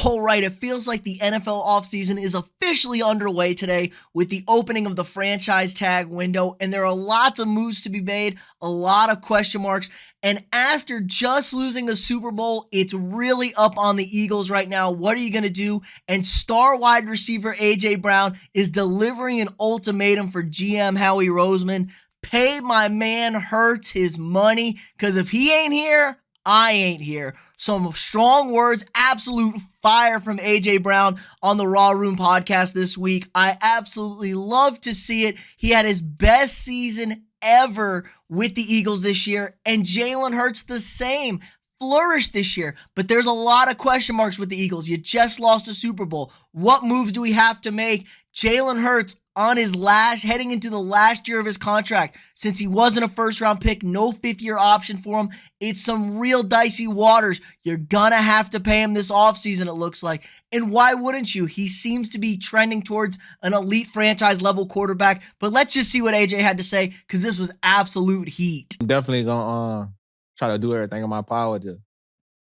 All right, it feels like the NFL offseason is officially underway today with the opening of the franchise tag window, and there are lots of moves to be made, a lot of question marks, and after just losing a Super Bowl, it's really up on the Eagles right now. What are you going to do? And star wide receiver A.J. Brown is delivering an ultimatum for GM Howie Roseman. Pay my man Hurts his money, because if he ain't here, I ain't here. Some strong words, absolute fire from A.J. Brown on the Raw Room podcast this week. I absolutely love to see it. He had his best season ever with the Eagles this year, and Jalen Hurts the same. Flourished this year, but there's a lot of question marks with the Eagles. You just lost a Super Bowl. What moves do we have to make? Jalen Hurts on his heading into the last year of his contract. Since he wasn't a first-round pick, no fifth-year option for him. It's some real dicey waters. You're gonna have to pay him this offseason, it looks like. And why wouldn't you? He seems to be trending towards an elite franchise-level quarterback. But let's just see what AJ had to say, because this was absolute heat. I'm definitely gonna try to do everything in my power to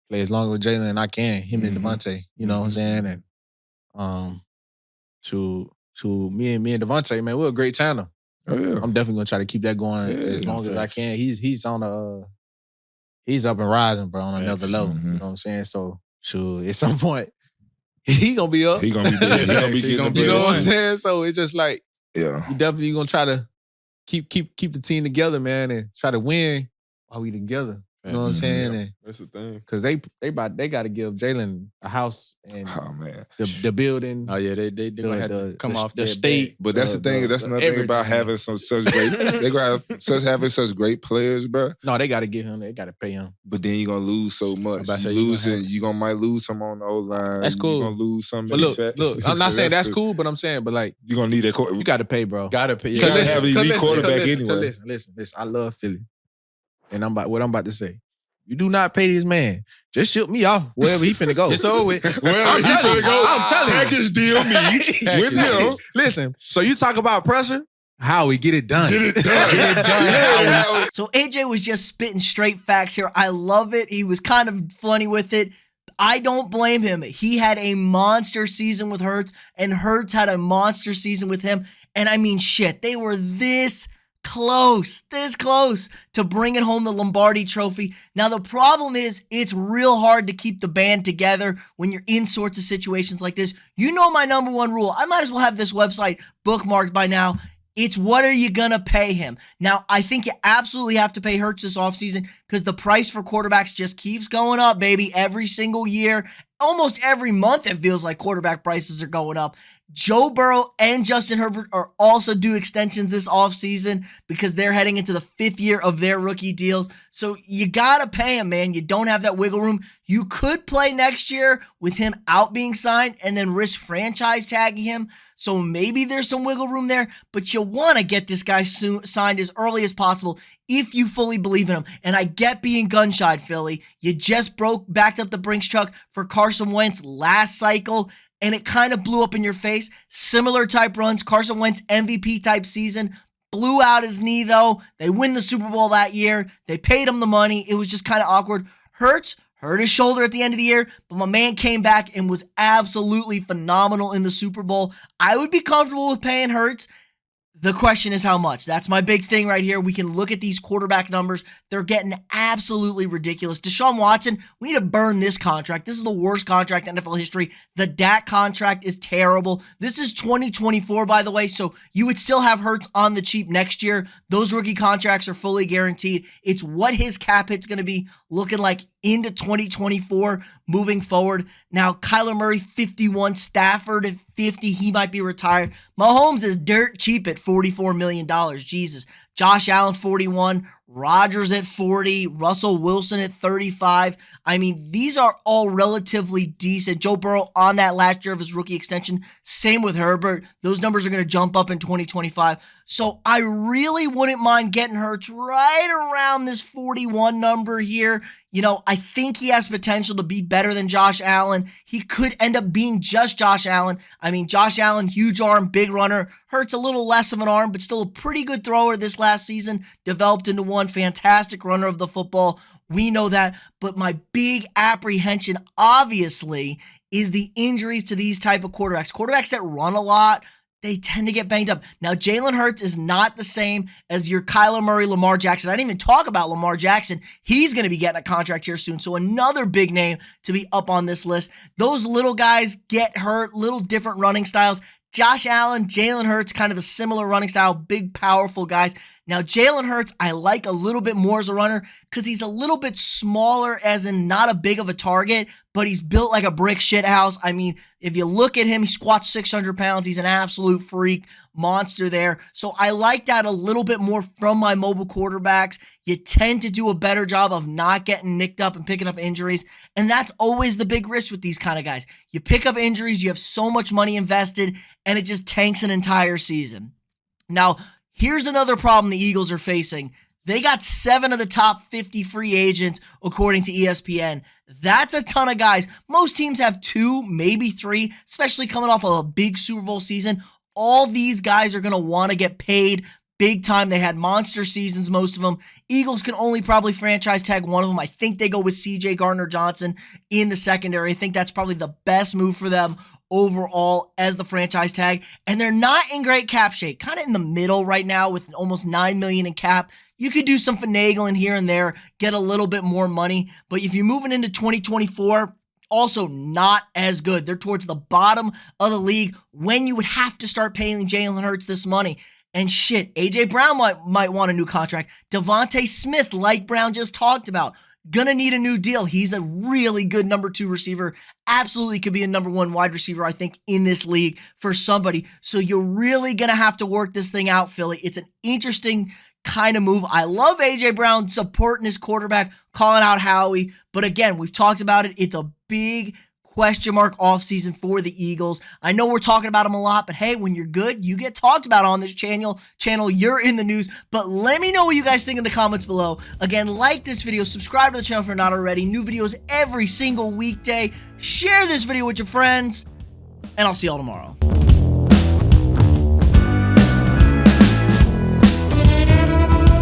play as long with Jalen as I can. Him and Devontae, you know what I'm saying? And to me and Devontae, man, we're a great tandem. Oh, yeah. I'm definitely gonna try to keep that going as long as I can. He's on a he's up and rising, bro, on another level. You know what I'm saying? So at some point, he gonna be up. He gonna be there. You know what I'm saying? So it's just like, yeah, you definitely gonna try to keep the team together, man, and try to win while we together. You know what I'm saying? Yeah, and that's the thing. Because they got to give Jalen a house and the building. Oh yeah, they gonna have to come off the state. But that's the thing. That's another thing about having such great. They gonna have having such great players, bro. No, they got to give him. They got to pay him. But then you're gonna lose so much. You might lose some on the O line. That's cool. You're gonna lose some. But look, I'm not saying that's cool, but I'm saying, but like, you're gonna need a quarterback. You got to pay, bro. Got to pay. You gotta have an elite quarterback anyway. Listen. I love Philly, and what I'm about to say. You do not pay this man. Just ship me off wherever he finna go. It's over with. Wherever he finna go. I'm telling you. Package deal me with him. Listen, so you talk about pressure? How we get it done. Get it done. So AJ was just spitting straight facts here. I love it. He was kind of funny with it. I don't blame him. He had a monster season with Hurts, and Hurts had a monster season with him. And I mean, shit, they were this close to bringing home the Lombardi trophy. Now, the problem is it's real hard to keep the band together when you're in sorts of situations like this. You know my number one rule. I might as well have this website bookmarked by now. It's what are you going to pay him? Now, I think you absolutely have to pay Hurts this offseason because the price for quarterbacks just keeps going up, baby, every single year. Almost every month it feels like quarterback prices are going up. Joe Burrow and Justin Herbert are also due extensions this offseason because they're heading into the fifth year of their rookie deals. So you got to pay him, man. You don't have that wiggle room. You could play next year with him out being signed and then risk franchise tagging him. So maybe there's some wiggle room there, but you want to get this guy signed as early as possible if you fully believe in him. And I get being gun-shy, Philly. You just backed up the Brinks truck for Carson Wentz last cycle, and it kind of blew up in your face. Similar type runs, Carson Wentz MVP type season, blew out his knee though. They win the Super Bowl that year. They paid him the money. It was just kind of awkward. Hurts hurt his shoulder at the end of the year, but my man came back and was absolutely phenomenal in the Super Bowl. I would be comfortable with paying Hurts. The question is how much. That's my big thing right here. We can look at these quarterback numbers. They're getting absolutely ridiculous. Deshaun Watson, we need to burn this contract. This is the worst contract in NFL history. The Dak contract is terrible. This is 2024, by the way, so you would still have Hurts on the cheap next year. Those rookie contracts are fully guaranteed. It's what his cap hit's going to be looking like into 2024 moving forward. Now, Kyler Murray, 51. Stafford at 50. He might be retired. Mahomes is dirt cheap at $44 million. Jesus. Josh Allen, 41. Rodgers at 40. Russell Wilson at 35. I mean, these are all relatively decent. Joe Burrow on that last year of his rookie extension. Same with Herbert. Those numbers are going to jump up in 2025. So I really wouldn't mind getting Hurts right around this 41 number here. You know, I think he has potential to be better than Josh Allen. He could end up being just Josh Allen. I mean, Josh Allen, huge arm, big runner. Hurts a little less of an arm, but still a pretty good thrower this last season. Developed into one fantastic runner of the football. We know that. But my big apprehension, obviously, is the injuries to these type of quarterbacks. Quarterbacks that run a lot, they tend to get banged up. Now, Jalen Hurts is not the same as your Kyler Murray, Lamar Jackson. I didn't even talk about Lamar Jackson. He's going to be getting a contract here soon. So another big name to be up on this list. Those little guys get hurt, little different running styles. Josh Allen, Jalen Hurts, kind of the similar running style, big, powerful guys. Now, Jalen Hurts, I like a little bit more as a runner because he's a little bit smaller, as in not a big of a target, but he's built like a brick shit house. I mean, if you look at him, he squats 600 pounds. He's an absolute freak monster there. So I like that a little bit more from my mobile quarterbacks. You tend to do a better job of not getting nicked up and picking up injuries. And that's always the big risk with these kind of guys. You pick up injuries, you have so much money invested, and it just tanks an entire season. Now, here's another problem the Eagles are facing. They got 7 of the top 50 free agents, according to ESPN. That's a ton of guys. Most teams have 2, maybe 3, especially coming off of a big Super Bowl season. All these guys are going to want to get paid big time. They had monster seasons, most of them. Eagles can only probably franchise tag one of them. I think they go with C.J. Gardner-Johnson in the secondary. I think that's probably the best move for them overall as the franchise tag. And they're not in great cap shape, kind of in the middle right now with almost $9 million in cap. You could do some finagling here and there, get a little bit more money. But if you're moving into 2024, also not as good. They're towards the bottom of the league when you would have to start paying Jalen Hurts this money. And shit, A.J. Brown might want a new contract. Devontae Smith, like Brown just talked about, gonna need a new deal. He's a really good number 2 receiver. Absolutely could be a number 1 wide receiver, I think, in this league for somebody. So you're really gonna have to work this thing out, Philly. It's an interesting kind of move. I love A.J. Brown supporting his quarterback, calling out Howie. But again, we've talked about it. It's a big question mark offseason for the Eagles. I know we're talking about them a lot, but hey, when you're good, you get talked about on this channel. You're in the news. But let me know what you guys think in the comments below. Again, like this video, subscribe to the channel if you're not already. New videos every single weekday. Share this video with your friends, and I'll see y'all tomorrow.